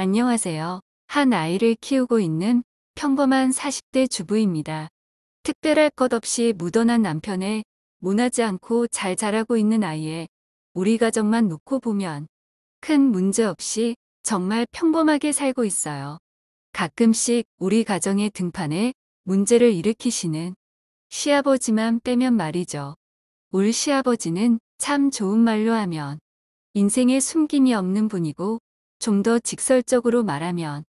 안녕하세요. 한 아이를 키우고 있는 평범한 40대 주부입니다. 특별할 것 없이 무던한 남편에 모나지 않고 잘 자라고 있는 아이에 우리 가정만 놓고 보면 큰 문제 없이 정말 평범하게 살고 있어요. 가끔씩 우리 가정의 등판에 문제를 일으키시는 시아버지만 빼면 말이죠. 울 시아버지는 참 좋은 말로 하면 인생에 숨김이 없는 분이고, 좀 더 직설적으로 말하면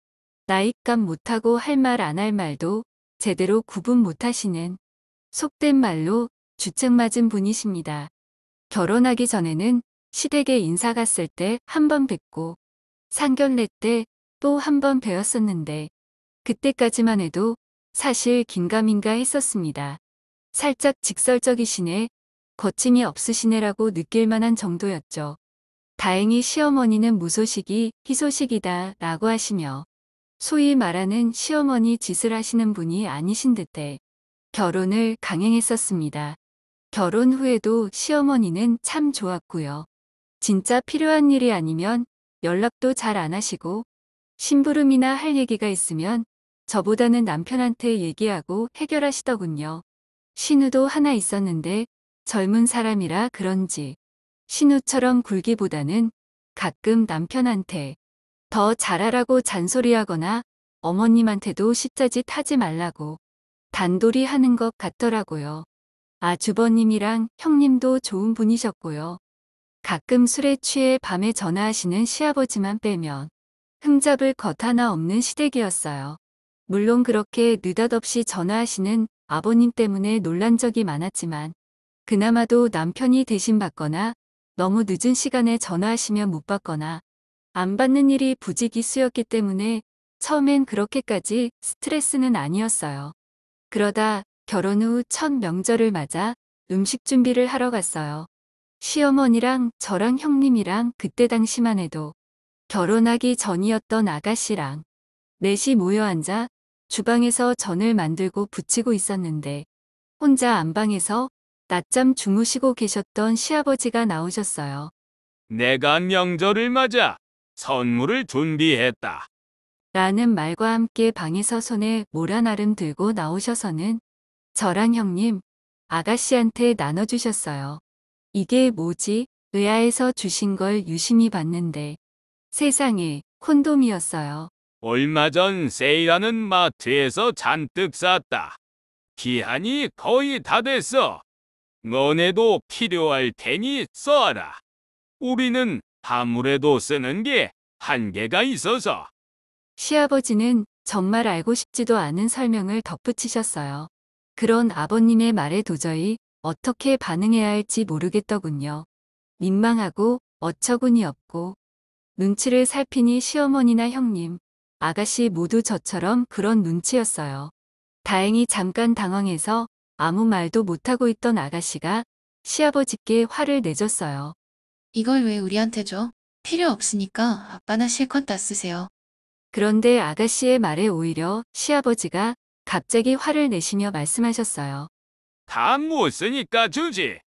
나이값 못하고 할 말 안 할 말도 제대로 구분 못하시는, 속된 말로 주책 맞은 분이십니다. 결혼하기 전에는 시댁에 인사 갔을 때 한 번 뵙고 상견례 때 또 한 번 뵈었었는데, 그때까지만 해도 사실 긴가민가 했었습니다. 살짝 직설적이시네, 거침이 없으시네라고 느낄 만한 정도였죠. 다행히 시어머니는 무소식이 희소식이다 라고 하시며, 소위 말하는 시어머니 짓을 하시는 분이 아니신 듯해 결혼을 강행했었습니다. 결혼 후에도 시어머니는 참 좋았고요. 진짜 필요한 일이 아니면 연락도 잘 안 하시고, 심부름이나 할 얘기가 있으면 저보다는 남편한테 얘기하고 해결하시더군요. 신우도 하나 있었는데 젊은 사람이라 그런지 신우처럼 굴기보다는 가끔 남편한테 더 잘하라고 잔소리하거나 어머님한테도 시자짓 하지 말라고 단돌이 하는 것 같더라고요. 주버님이랑 형님도 좋은 분이셨고요. 가끔 술에 취해 밤에 전화하시는 시아버지만 빼면 흠잡을 것 하나 없는 시댁이었어요. 물론 그렇게 느닷없이 전화하시는 아버님 때문에 놀란 적이 많았지만, 그나마도 남편이 대신 받거나 너무 늦은 시간에 전화하시면 못 받거나 안 받는 일이 부지기수였기 때문에 처음엔 그렇게까지 스트레스는 아니었어요. 그러다 결혼 후 첫 명절을 맞아 음식 준비를 하러 갔어요. 시어머니랑 저랑 형님이랑 그때 당시만 해도 결혼하기 전이었던 아가씨랑 넷이 모여 앉아 주방에서 전을 만들고 부치고 있었는데, 혼자 안방에서 낮잠 주무시고 계셨던 시아버지가 나오셨어요. 내가 명절을 맞아 선물을 준비했다. 라는 말과 함께 방에서 손에 모라나름 들고 나오셔서는 저랑 형님, 아가씨한테 나눠주셨어요. 이게 뭐지? 의아해서 주신 걸 유심히 봤는데 세상에 콘돔이었어요. 얼마 전 세일하는 마트에서 잔뜩 샀다. 기한이 거의 다 됐어. 너네도 필요할 테니 써라. 우리는 아무래도 쓰는 게 한계가 있어서. 시아버지는 정말 알고 싶지도 않은 설명을 덧붙이셨어요. 그런 아버님의 말에 도저히 어떻게 반응해야 할지 모르겠더군요. 민망하고 어처구니 없고, 눈치를 살피니 시어머니나 형님, 아가씨 모두 저처럼 그런 눈치였어요. 다행히 잠깐 당황해서 아무 말도 못하고 있던 아가씨가 시아버지께 화를 내줬어요. 이걸 왜 우리한테 줘? 필요 없으니까 아빠나 실컷 다 쓰세요. 그런데 아가씨의 말에 오히려 시아버지가 갑자기 화를 내시며 말씀하셨어요. 다 못 쓰니까 주지.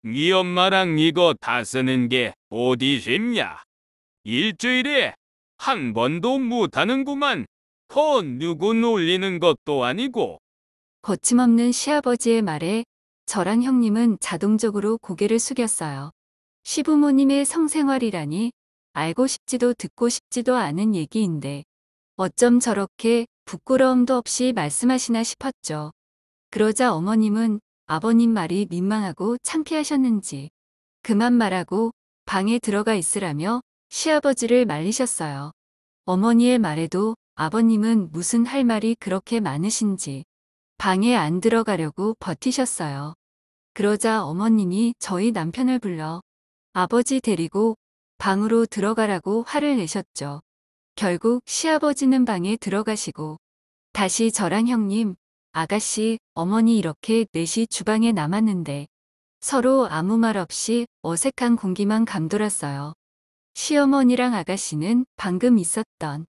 네 엄마랑 이거 다 쓰는 게 어디 쉽냐? 일주일에 한 번도 못 하는구만. 누구 놀리는 것도 아니고. 거침없는 시아버지의 말에 저랑 형님은 자동적으로 고개를 숙였어요. 시부모님의 성생활이라니 알고 싶지도 듣고 싶지도 않은 얘기인데 어쩜 저렇게 부끄러움도 없이 말씀하시나 싶었죠. 그러자 어머님은 아버님 말이 민망하고 창피하셨는지 그만 말하고 방에 들어가 있으라며 시아버지를 말리셨어요. 어머니의 말에도 아버님은 무슨 할 말이 그렇게 많으신지 방에 안 들어가려고 버티셨어요. 그러자 어머님이 저희 남편을 불러 아버지 데리고 방으로 들어가라고 화를 내셨죠. 결국 시아버지는 방에 들어가시고 다시 저랑 형님, 아가씨, 어머니 이렇게 넷이 주방에 남았는데 서로 아무 말 없이 어색한 공기만 감돌았어요. 시어머니랑 아가씨는 방금 있었던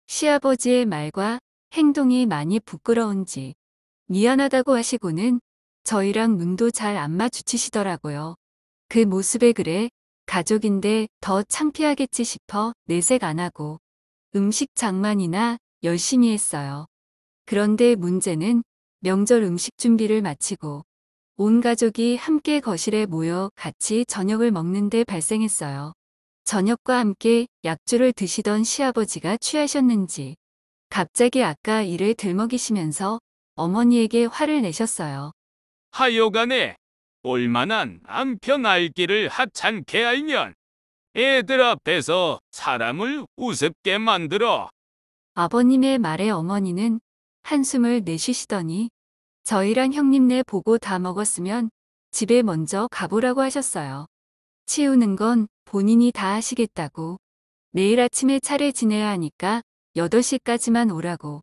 시아버지의 말과 행동이 많이 부끄러운지 미안하다고 하시고는 저희랑 눈도 잘 안 마주치시더라고요. 그 모습에 그래 가족인데 더 창피하겠지 싶어 내색 안 하고 음식 장만이나 열심히 했어요. 그런데 문제는 명절 음식 준비를 마치고 온 가족이 함께 거실에 모여 같이 저녁을 먹는데 발생했어요. 저녁과 함께 약주를 드시던 시아버지가 취하셨는지 갑자기 아까 일을 들먹이시면서 어머니에게 화를 내셨어요. 하여간에 얼마나 남편 알기를 하찮게 알면 애들 앞에서 사람을 우습게 만들어. 아버님의 말에 어머니는 한숨을 내쉬시더니 저희랑 형님네 보고 다 먹었으면 집에 먼저 가보라고 하셨어요. 치우는 건 본인이 다 하시겠다고. 내일 아침에 차례 지내야 하니까 8시까지만 오라고.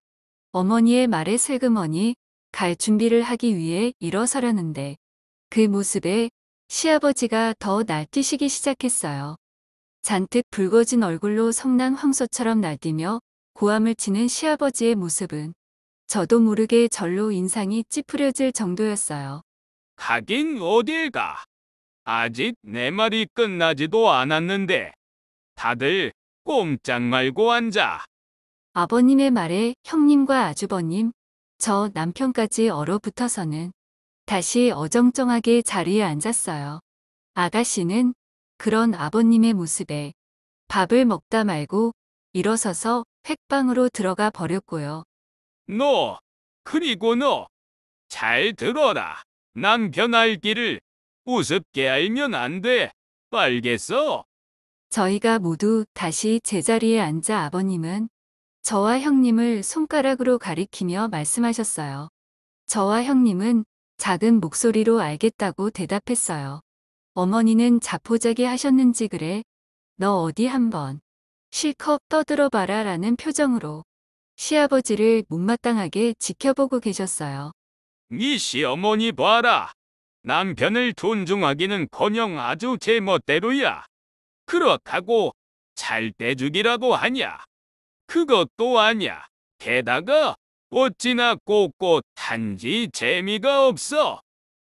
어머니의 말에 슬그머니 갈 준비를 하기 위해 일어서려는데 그 모습에 시아버지가 더 날뛰시기 시작했어요. 잔뜩 붉어진 얼굴로 성난 황소처럼 날뛰며 고함을 치는 시아버지의 모습은 저도 모르게 절로 인상이 찌푸려질 정도였어요. 가긴 어딜 가. 아직 내 말이 끝나지도 않았는데 다들 꼼짝 말고 앉아. 아버님의 말에 형님과 아주버님, 저 남편까지 얼어붙어서는 다시 어정쩡하게 자리에 앉았어요. 아가씨는 그런 아버님의 모습에 밥을 먹다 말고 일어서서 획방으로 들어가 버렸고요. 너, 그리고 너, 잘 들어라. 남편 알기를 우습게 알면 안 돼. 알겠어? 저희가 모두 다시 제자리에 앉아 아버님은 저와 형님을 손가락으로 가리키며 말씀하셨어요. 저와 형님은 작은 목소리로 알겠다고 대답했어요. 어머니는 자포자기 하셨는지 그래. 너 어디 한번 실컷 떠들어봐라 라는 표정으로 시아버지를 못마땅하게 지켜보고 계셨어요. 네 시어머니 봐라. 남편을 존중하기는커녕 아주 제멋대로야. 그렇다고 잘 떼주기라도 하냐? 그것도 아냐. 게다가 어찌나 꼿꼿한지 재미가 없어.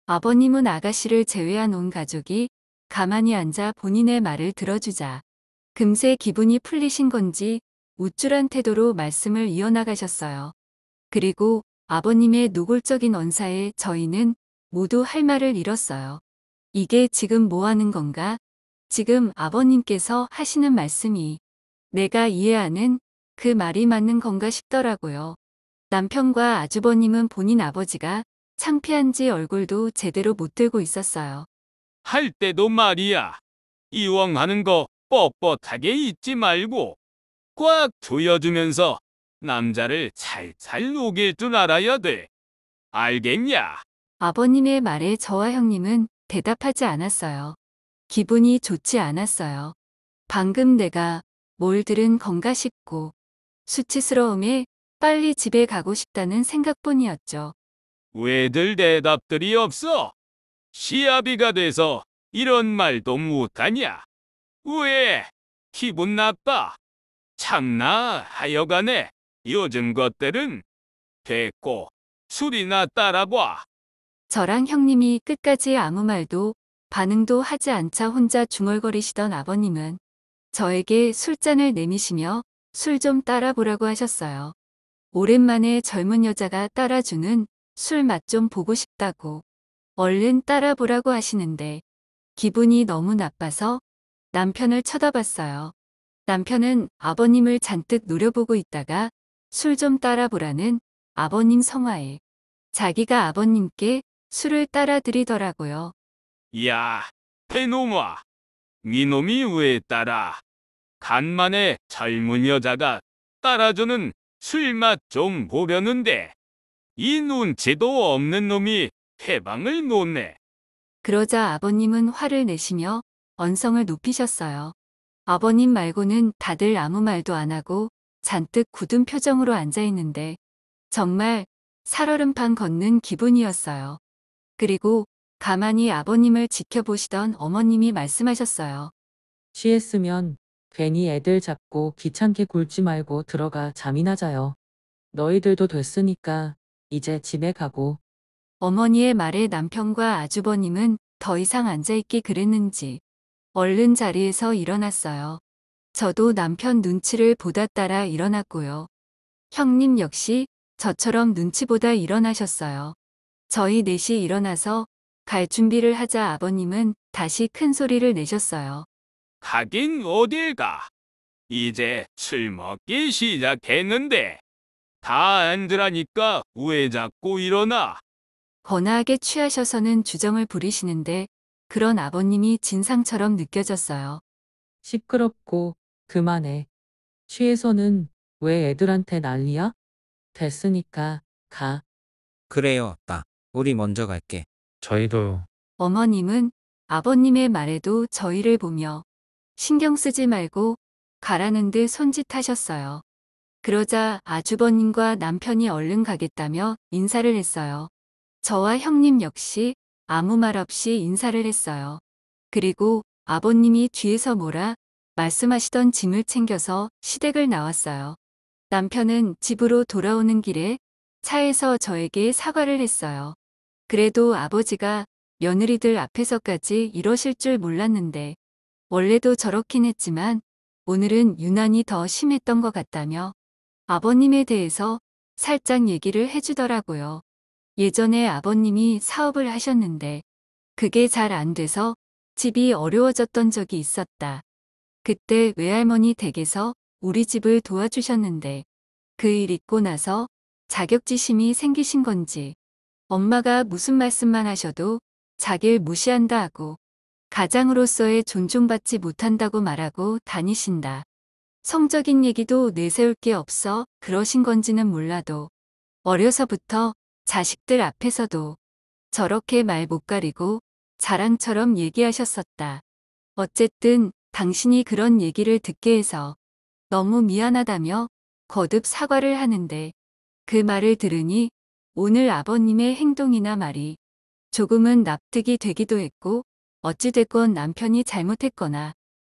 아버님은 아가씨를 제외한 온 가족이 가만히 앉아 본인의 말을 들어주자 금세 기분이 풀리신 건지 우쭐한 태도로 말씀을 이어나가셨어요. 그리고 아버님의 노골적인 언사에 저희는 모두 할 말을 잃었어요. 이게 지금 뭐 하는 건가? 지금 아버님께서 하시는 말씀이 내가 이해하는 그 말이 맞는 건가 싶더라고요. 남편과 아주버님은 본인 아버지가 창피한지 얼굴도 제대로 못 들고 있었어요. 할 때도 말이야. 이왕 하는 거 뻣뻣하게 잊지 말고 꽉 조여주면서 남자를 살살 녹일 줄 알아야 돼. 알겠냐? 아버님의 말에 저와 형님은 대답하지 않았어요. 기분이 좋지 않았어요. 방금 내가 뭘 들은 건가 싶고 수치스러움에 빨리 집에 가고 싶다는 생각뿐이었죠. 왜들 대답들이 없어? 시아비가 돼서 이런 말도 못하냐? 왜? 기분 나빠? 참나 하여간에 요즘 것들은 됐고 술이나 따라봐. 저랑 형님이 끝까지 아무 말도 반응도 하지 않자 혼자 중얼거리시던 아버님은 저에게 술잔을 내미시며 술 좀 따라보라고 하셨어요. 오랜만에 젊은 여자가 따라주는 술 맛 좀 보고 싶다고 얼른 따라보라고 하시는데 기분이 너무 나빠서 남편을 쳐다봤어요. 남편은 아버님을 잔뜩 노려보고 있다가 술 좀 따라보라는 아버님 성화에 자기가 아버님께 술을 따라드리더라고요. 야, 배놈아, 니놈이 왜 따라? 간만에 젊은 여자가 따라주는 술맛 좀 보려는데 이 눈치도 없는 놈이 해방을 놓네. 그러자 아버님은 화를 내시며 언성을 높이셨어요. 아버님 말고는 다들 아무 말도 안 하고 잔뜩 굳은 표정으로 앉아 있는데 정말 살얼음판 걷는 기분이었어요. 그리고 가만히 아버님을 지켜보시던 어머님이 말씀하셨어요. 취했으면 괜히 애들 잡고 귀찮게 굴지 말고 들어가 잠이나 자요. 너희들도 됐으니까 이제 집에 가고. 어머니의 말에 남편과 아주버님은 더 이상 앉아있기 그랬는지 얼른 자리에서 일어났어요. 저도 남편 눈치를 보다 따라 일어났고요. 형님 역시 저처럼 눈치 보다 일어나셨어요. 저희 넷이 일어나서 갈 준비를 하자 아버님은 다시 큰 소리를 내셨어요. 하긴 어딜 가. 이제 술 먹기 시작했는데. 다 앉으라니까 왜 자꾸 일어나. 거나하게 취하셔서는 주정을 부리시는데 그런 아버님이 진상처럼 느껴졌어요. 시끄럽고 그만해. 취해서는 왜 애들한테 난리야? 됐으니까 가. 그래요, 아빠. 우리 먼저 갈게. 저희도요. 어머님은 아버님의 말에도 저희를 보며 신경 쓰지 말고 가라는 듯 손짓하셨어요. 그러자 아주버님과 남편이 얼른 가겠다며 인사를 했어요. 저와 형님 역시 아무 말 없이 인사를 했어요. 그리고 아버님이 뒤에서 뭐라 말씀하시던 짐을 챙겨서 시댁을 나왔어요. 남편은 집으로 돌아오는 길에 차에서 저에게 사과를 했어요. 그래도 아버지가 며느리들 앞에서까지 이러실 줄 몰랐는데 원래도 저렇긴 했지만 오늘은 유난히 더 심했던 것 같다며 아버님에 대해서 살짝 얘기를 해주더라고요. 예전에 아버님이 사업을 하셨는데 그게 잘 안 돼서 집이 어려워졌던 적이 있었다. 그때 외할머니 댁에서 우리 집을 도와주셨는데 그 일 있고 나서 자격지심이 생기신 건지 엄마가 무슨 말씀만 하셔도 자기를 무시한다 하고 가장으로서의 존중받지 못한다고 말하고 다니신다. 성적인 얘기도 내세울 게 없어 그러신 건지는 몰라도 어려서부터 자식들 앞에서도 저렇게 말 못 가리고 자랑처럼 얘기하셨었다. 어쨌든 당신이 그런 얘기를 듣게 해서 너무 미안하다며 거듭 사과를 하는데 그 말을 들으니 오늘 아버님의 행동이나 말이 조금은 납득이 되기도 했고 어찌됐건 남편이 잘못했거나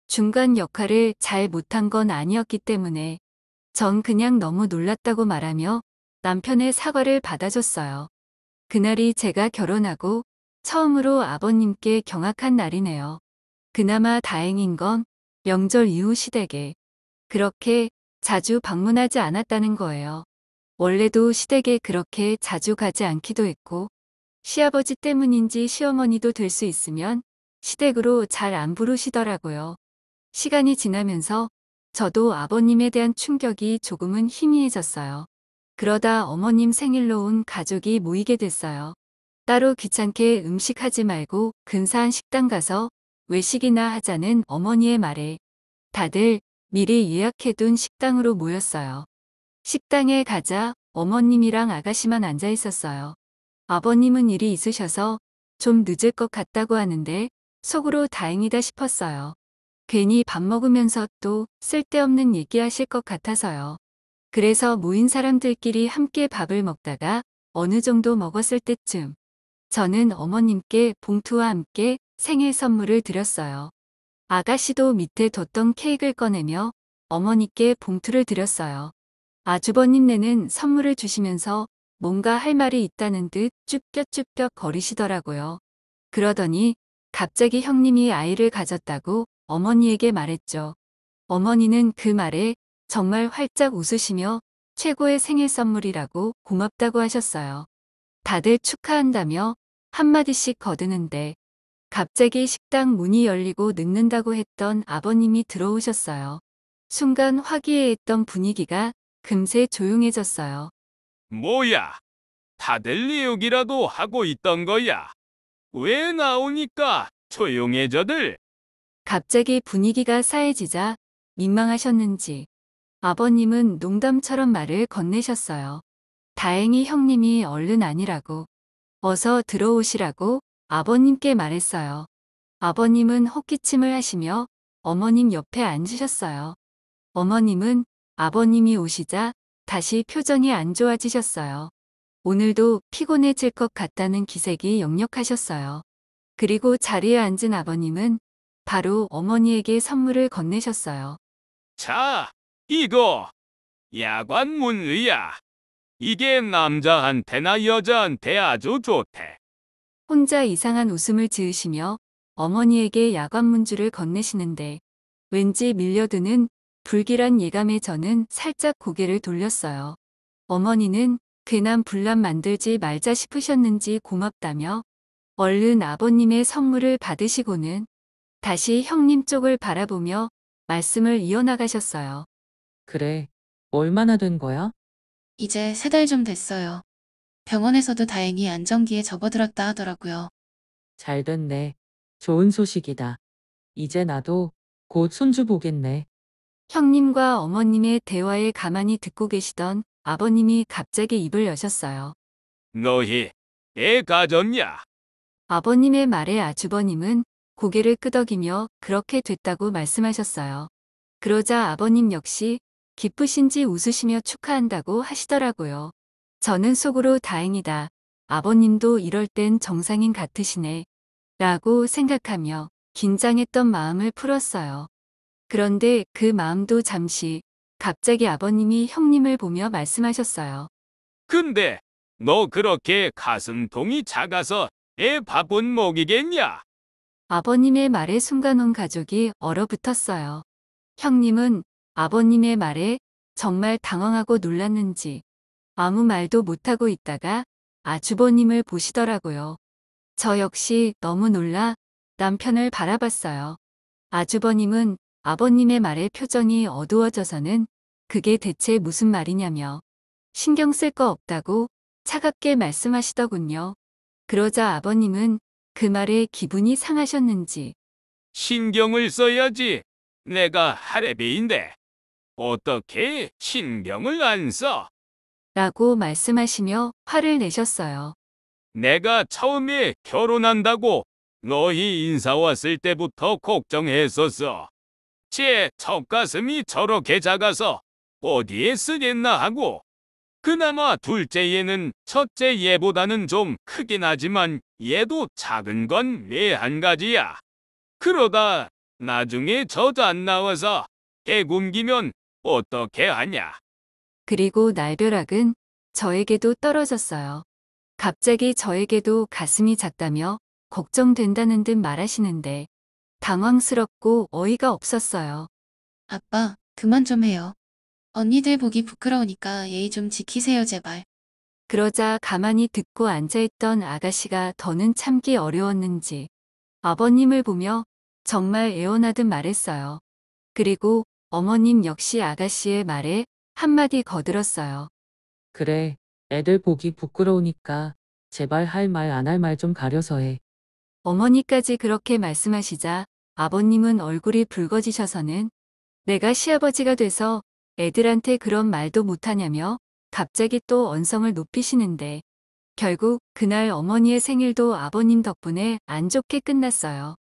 중간 역할을 잘 못한 건 아니었기 때문에 전 그냥 너무 놀랐다고 말하며 남편의 사과를 받아줬어요. 그날이 제가 결혼하고 처음으로 아버님께 경악한 날이네요. 그나마 다행인 건 명절 이후 시댁에 그렇게 자주 방문하지 않았다는 거예요. 원래도 시댁에 그렇게 자주 가지 않기도 했고 시아버지 때문인지 시어머니도 될 수 있으면 시댁으로 잘 안 부르시더라고요. 시간이 지나면서 저도 아버님에 대한 충격이 조금은 희미해졌어요. 그러다 어머님 생일로 온 가족이 모이게 됐어요. 따로 귀찮게 음식하지 말고 근사한 식당 가서 외식이나 하자는 어머니의 말에 다들 미리 예약해둔 식당으로 모였어요. 식당에 가자 어머님이랑 아가씨만 앉아 있었어요. 아버님은 일이 있으셔서 좀 늦을 것 같다고 하는데 속으로 다행이다 싶었어요. 괜히 밥 먹으면서 또 쓸데없는 얘기하실 것 같아서요. 그래서 모인 사람들끼리 함께 밥을 먹다가 어느 정도 먹었을 때쯤 저는 어머님께 봉투와 함께 생일 선물을 드렸어요. 아가씨도 밑에 뒀던 케이크를 꺼내며 어머니께 봉투를 드렸어요. 아주버님네는 선물을 주시면서 뭔가 할 말이 있다는 듯 쭈뼛쭈뼛 거리시더라고요. 그러더니 갑자기 형님이 아이를 가졌다고 어머니에게 말했죠. 어머니는 그 말에 정말 활짝 웃으시며 최고의 생일 선물이라고 고맙다고 하셨어요. 다들 축하한다며 한마디씩 거드는데 갑자기 식당 문이 열리고 늙는다고 했던 아버님이 들어오셨어요. 순간 화기애애했던 분위기가 금세 조용해졌어요. 뭐야? 다들 네 욕이라도 하고 있던 거야. 왜 나오니까 조용해져들? 갑자기 분위기가 싸해지자 민망하셨는지 아버님은 농담처럼 말을 건네셨어요. 다행히 형님이 얼른 아니라고 어서 들어오시라고 아버님께 말했어요. 아버님은 헛기침을 하시며 어머님 옆에 앉으셨어요. 어머님은 아버님이 오시자 다시 표정이 안 좋아지셨어요. 오늘도 피곤해질 것 같다는 기색이 역력하셨어요. 그리고 자리에 앉은 아버님은 바로 어머니에게 선물을 건네셨어요. 자, 이거 야관문의야. 이게 남자한테나 여자한테 아주 좋대. 혼자 이상한 웃음을 지으시며 어머니에게 야관문주를 건네시는데 왠지 밀려드는 불길한 예감에 저는 살짝 고개를 돌렸어요. 어머니는 괜한 분란 만들지 말자 싶으셨는지 고맙다며 얼른 아버님의 선물을 받으시고는 다시 형님 쪽을 바라보며 말씀을 이어나가셨어요. 그래. 얼마나 된 거야? 이제 3달 좀 됐어요. 병원에서도 다행히 안정기에 접어들었다 하더라고요. 잘 됐네. 좋은 소식이다. 이제 나도 곧 손주 보겠네. 형님과 어머님의 대화에 가만히 듣고 계시던 아버님이 갑자기 입을 여셨어요. 너희 애 가졌냐? 아버님의 말에 아주버님은 고개를 끄덕이며 그렇게 됐다고 말씀하셨어요. 그러자 아버님 역시 기쁘신지 웃으시며 축하한다고 하시더라고요. 저는 속으로 다행이다. 아버님도 이럴 땐 정상인 같으시네. 라고 생각하며 긴장했던 마음을 풀었어요. 그런데 그 마음도 잠시 갑자기 아버님이 형님을 보며 말씀하셨어요. 근데 너 그렇게 가슴통이 작아서 애 밥은 먹이겠냐? 아버님의 말에 순간 온 가족이 얼어붙었어요. 형님은 아버님의 말에 정말 당황하고 놀랐는지 아무 말도 못하고 있다가 아주버님을 보시더라고요. 저 역시 너무 놀라 남편을 바라봤어요. 아주버님은 아버님의 말에 표정이 어두워져서는 그게 대체 무슨 말이냐며 신경 쓸 거 없다고 차갑게 말씀하시더군요. 그러자 아버님은 그 말에 기분이 상하셨는지 신경을 써야지. 내가 할애비인데 어떻게 신경을 안 써? 라고 말씀하시며 화를 내셨어요. 내가 처음에 결혼한다고 너희 인사 왔을 때부터 걱정했었어. 제 젖가슴이 저렇게 작아서 어디에 쓰겠나 하고. 그나마 둘째 얘는 첫째 얘보다는 좀 크긴 하지만 얘도 작은 건 왜 한 가지야. 그러다 나중에 젖 안 나와서 애 굶기면 어떻게 하냐. 그리고 날벼락은 저에게도 떨어졌어요. 갑자기 저에게도 가슴이 작다며 걱정된다는 듯 말하시는데 당황스럽고 어이가 없었어요. 아빠, 그만 좀 해요. 언니들 보기 부끄러우니까 예의 좀 지키세요, 제발. 그러자 가만히 듣고 앉아있던 아가씨가 더는 참기 어려웠는지 아버님을 보며 정말 애원하듯 말했어요. 그리고 어머님 역시 아가씨의 말에 한마디 거들었어요. 그래. 애들 보기 부끄러우니까 제발 할 말 안 할 말 좀 가려서 해. 어머니까지 그렇게 말씀하시자 아버님은 얼굴이 붉어지셔서는 내가 시아버지가 돼서 애들한테 그런 말도 못하냐며 갑자기 또 언성을 높이시는데 결국 그날 어머니의 생일도 아버님 덕분에 안 좋게 끝났어요.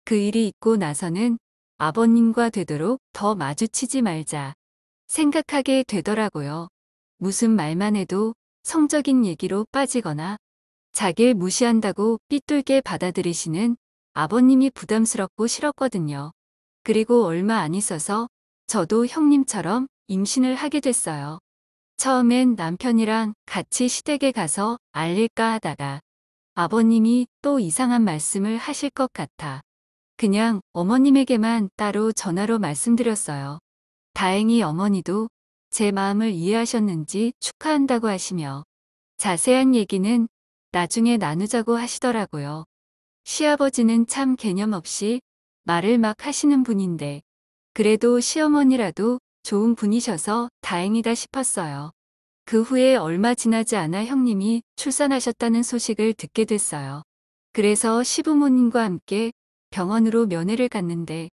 그 일이 있고 나서는 아버님과 되도록 더 마주치지 말자 생각하게 되더라고요. 무슨 말만 해도 성적인 얘기로 빠지거나 자기를 무시한다고 삐뚤게 받아들이시는 아버님이 부담스럽고 싫었거든요. 그리고 얼마 안 있어서 저도 형님처럼 임신을 하게 됐어요. 처음엔 남편이랑 같이 시댁에 가서 알릴까 하다가 아버님이 또 이상한 말씀을 하실 것 같아 그냥 어머님에게만 따로 전화로 말씀드렸어요. 다행히 어머니도 제 마음을 이해하셨는지 축하한다고 하시며 자세한 얘기는 나중에 나누자고 하시더라고요. 시아버지는 참 개념 없이 말을 막 하시는 분인데 그래도 시어머니라도 좋은 분이셔서 다행이다 싶었어요. 그 후에 얼마 지나지 않아 형님이 출산하셨다는 소식을 듣게 됐어요. 그래서 시부모님과 함께 병원으로 면회를 갔는데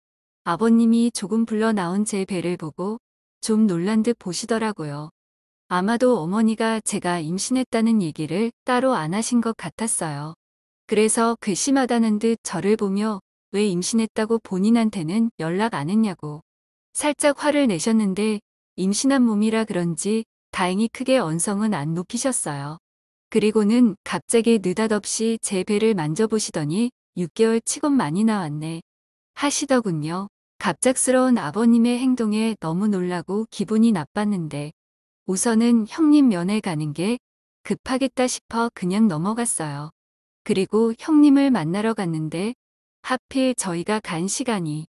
아버님이 조금 불러 나온 제 배를 보고 좀 놀란 듯 보시더라고요. 아마도 어머니가 제가 임신했다는 얘기를 따로 안 하신 것 같았어요. 그래서 괘씸하다는 듯 저를 보며 왜 임신했다고 본인한테는 연락 안 했냐고 살짝 화를 내셨는데 임신한 몸이라 그런지 다행히 크게 언성은 안 높이셨어요. 그리고는 갑자기 느닷없이 제 배를 만져보시더니 6개월 치곤 많이 나왔네 하시더군요. 갑작스러운 아버님의 행동에 너무 놀라고 기분이 나빴는데 우선은 형님 면회 가는 게 급하겠다 싶어 그냥 넘어갔어요. 그리고 형님을 만나러 갔는데 하필 저희가 간 시간이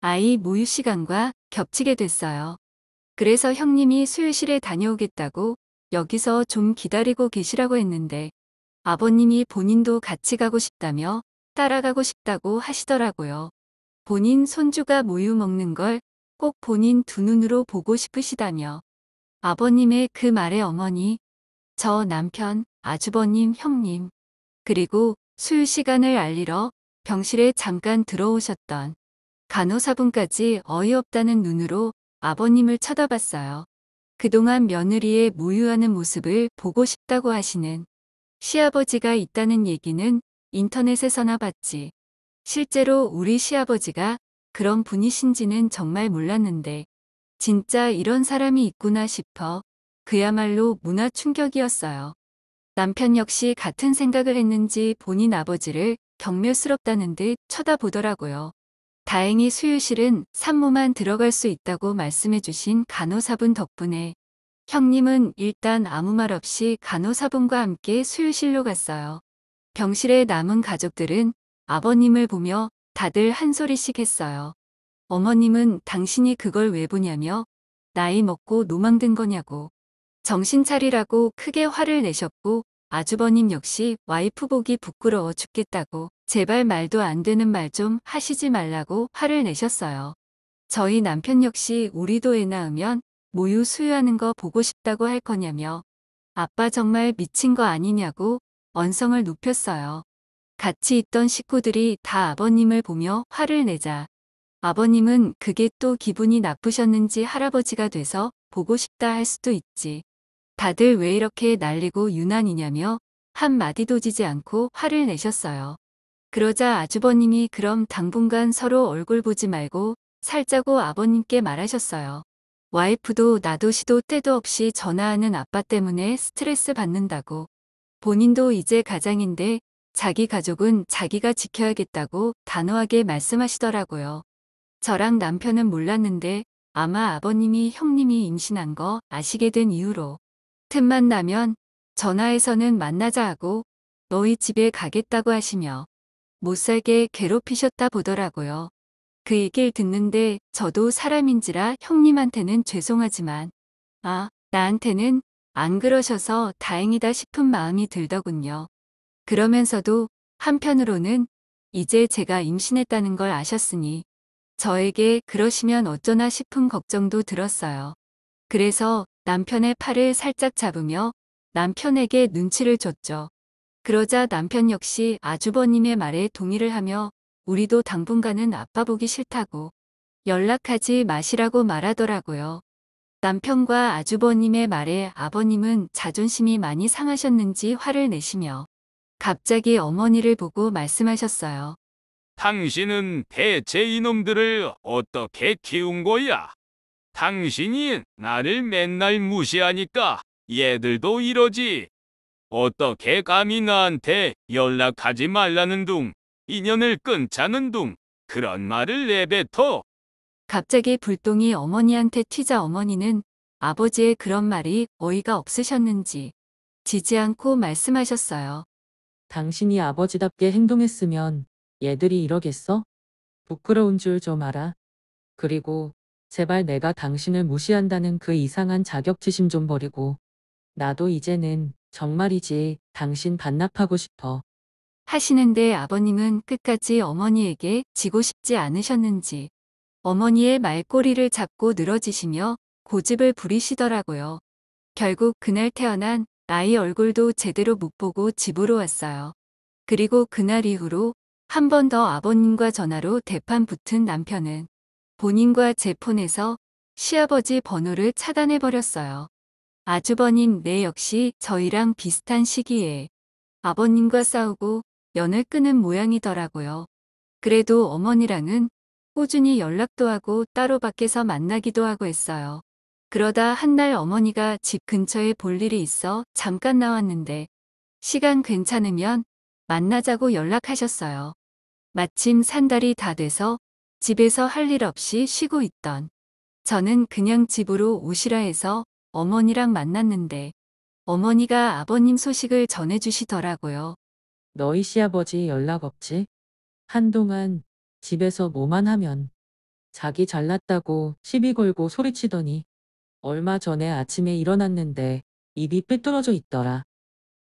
아이 모유 시간과 겹치게 됐어요. 그래서 형님이 수유실에 다녀오겠다고 여기서 좀 기다리고 계시라고 했는데 아버님이 본인도 같이 가고 싶다며 따라가고 싶다고 하시더라고요. 본인 손주가 모유 먹는 걸 꼭 본인 두 눈으로 보고 싶으시다며. 아버님의 그 말에 어머니, 저 남편, 아주버님, 형님, 그리고 수유 시간을 알리러 병실에 잠깐 들어오셨던 간호사분까지 어이없다는 눈으로 아버님을 쳐다봤어요. 그동안 며느리의 모유하는 모습을 보고 싶다고 하시는 시아버지가 있다는 얘기는 인터넷에서나 봤지. 실제로 우리 시아버지가 그런 분이신지는 정말 몰랐는데 진짜 이런 사람이 있구나 싶어 그야말로 문화 충격이었어요. 남편 역시 같은 생각을 했는지 본인 아버지를 경멸스럽다는 듯 쳐다보더라고요. 다행히 수유실은 산모만 들어갈 수 있다고 말씀해 주신 간호사분 덕분에 형님은 일단 아무 말 없이 간호사분과 함께 수유실로 갔어요. 병실에 남은 가족들은 아버님을 보며 다들 한 소리씩 했어요. 어머님은 당신이 그걸 왜 보냐며 나이 먹고 노망든 거냐고 정신 차리라고 크게 화를 내셨고 아주버님 역시 와이프 보기 부끄러워 죽겠다고 제발 말도 안 되는 말 좀 하시지 말라고 화를 내셨어요. 저희 남편 역시 우리도 애 낳으면 모유 수유하는 거 보고 싶다고 할 거냐며 아빠 정말 미친 거 아니냐고 언성을 높였어요. 같이 있던 식구들이 다 아버님을 보며 화를 내자 아버님은 그게 또 기분이 나쁘셨는지 할아버지가 돼서 보고 싶다 할 수도 있지. 다들 왜 이렇게 난리고 유난이냐며 한마디도 지지 않고 화를 내셨어요. 그러자 아주버님이 그럼 당분간 서로 얼굴 보지 말고 살자고 아버님께 말하셨어요. 와이프도 나도 시도 때도 없이 전화하는 아빠 때문에 스트레스 받는다고. 본인도 이제 가장인데 자기 가족은 자기가 지켜야겠다고 단호하게 말씀하시더라고요. 저랑 남편은 몰랐는데 아마 아버님이 형님이 임신한 거 아시게 된 이후로 틈만 나면 전화해서는 만나자 하고 너희 집에 가겠다고 하시며 못살게 괴롭히셨다 보더라고요. 그 얘기를 듣는데 저도 사람인지라 형님한테는 죄송하지만 나한테는 안 그러셔서 다행이다 싶은 마음이 들더군요. 그러면서도 한편으로는 이제 제가 임신했다는 걸 아셨으니 저에게 그러시면 어쩌나 싶은 걱정도 들었어요. 그래서 남편의 팔을 살짝 잡으며 남편에게 눈치를 줬죠. 그러자 남편 역시 아주버님의 말에 동의를 하며 우리도 당분간은 아빠 보기 싫다고 연락하지 마시라고 말하더라고요. 남편과 아주버님의 말에 아버님은 자존심이 많이 상하셨는지 화를 내시며 갑자기 어머니를 보고 말씀하셨어요. 당신은 대체 이놈들을 어떻게 키운 거야? 당신이 나를 맨날 무시하니까 얘들도 이러지. 어떻게 감히 나한테 연락하지 말라는 둥, 인연을 끊자는 둥, 그런 말을 내뱉어. 갑자기 불똥이 어머니한테 튀자 어머니는 아버지의 그런 말이 어이가 없으셨는지 지지 않고 말씀하셨어요. 당신이 아버지답게 행동했으면 얘들이 이러겠어? 부끄러운 줄 좀 알아. 그리고 제발 내가 당신을 무시한다는 그 이상한 자격지심 좀 버리고 나도 이제는 정말이지 당신 반납하고 싶어. 하시는데 아버님은 끝까지 어머니에게 지고 싶지 않으셨는지 어머니의 말꼬리를 잡고 늘어지시며 고집을 부리시더라고요. 결국 그날 태어난 아이 얼굴도 제대로 못 보고 집으로 왔어요. 그리고 그날 이후로 한 번 더 아버님과 전화로 대판 붙은 남편은 본인과 제 폰에서 시아버지 번호를 차단해버렸어요. 아주버님 네 역시 저희랑 비슷한 시기에 아버님과 싸우고 연을 끊은 모양이더라고요. 그래도 어머니랑은 꾸준히 연락도 하고 따로 밖에서 만나기도 하고 했어요. 그러다 한날 어머니가 집 근처에 볼 일이 있어 잠깐 나왔는데 시간 괜찮으면 만나자고 연락하셨어요. 마침 산달이 다 돼서 집에서 할 일 없이 쉬고 있던 저는 그냥 집으로 오시라 해서 어머니랑 만났는데 어머니가 아버님 소식을 전해주시더라고요. 너희 시아버지 연락 없지? 한동안 집에서 뭐만 하면 자기 잘났다고 시비 걸고 소리치더니 얼마 전에 아침에 일어났는데 입이 삐뚤어져 있더라.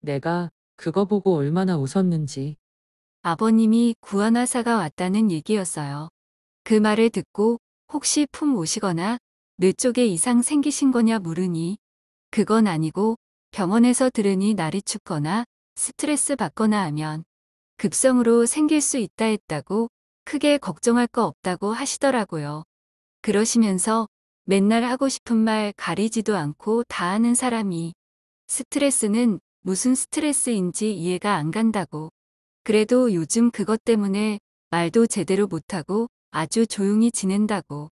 내가 그거 보고 얼마나 웃었는지. 아버님이 구안화사가 왔다는 얘기였어요. 그 말을 듣고 혹시 품 오시거나 뇌 쪽에 이상 생기신 거냐 물으니 그건 아니고 병원에서 들으니 날이 춥거나 스트레스 받거나 하면 급성으로 생길 수 있다 했다고 크게 걱정할 거 없다고 하시더라고요. 그러시면서 맨날 하고 싶은 말 가리지도 않고 다 하는 사람이 스트레스는 무슨 스트레스인지 이해가 안 간다고. 그래도 요즘 그것 때문에 말도 제대로 못하고 아주 조용히 지낸다고.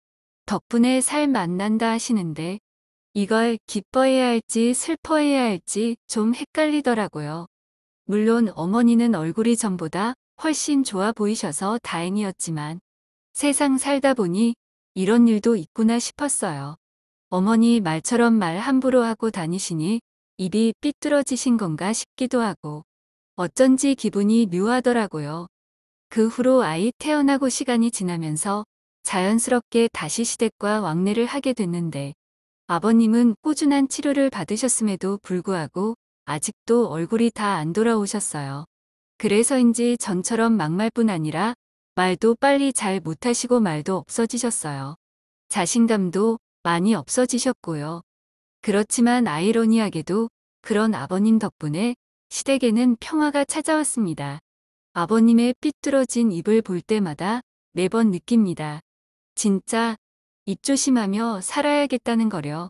덕분에 살 만난다 하시는데 이걸 기뻐해야 할지 슬퍼해야 할지 좀 헷갈리더라고요. 물론 어머니는 얼굴이 전보다 훨씬 좋아 보이셔서 다행이었지만 세상 살다 보니 이런 일도 있구나 싶었어요. 어머니 말처럼 말 함부로 하고 다니시니 입이 삐뚤어지신 건가 싶기도 하고 어쩐지 기분이 묘하더라고요. 그 후로 아이 태어나고 시간이 지나면서 자연스럽게 다시 시댁과 왕래를 하게 됐는데 아버님은 꾸준한 치료를 받으셨음에도 불구하고 아직도 얼굴이 다 안 돌아오셨어요. 그래서인지 전처럼 막말뿐 아니라 말도 빨리 잘 못하시고 말도 없어지셨어요. 자신감도 많이 없어지셨고요. 그렇지만 아이러니하게도 그런 아버님 덕분에 시댁에는 평화가 찾아왔습니다. 아버님의 삐뚤어진 입을 볼 때마다 매번 느낍니다. 진짜 입 조심하며 살아야겠다는 거려.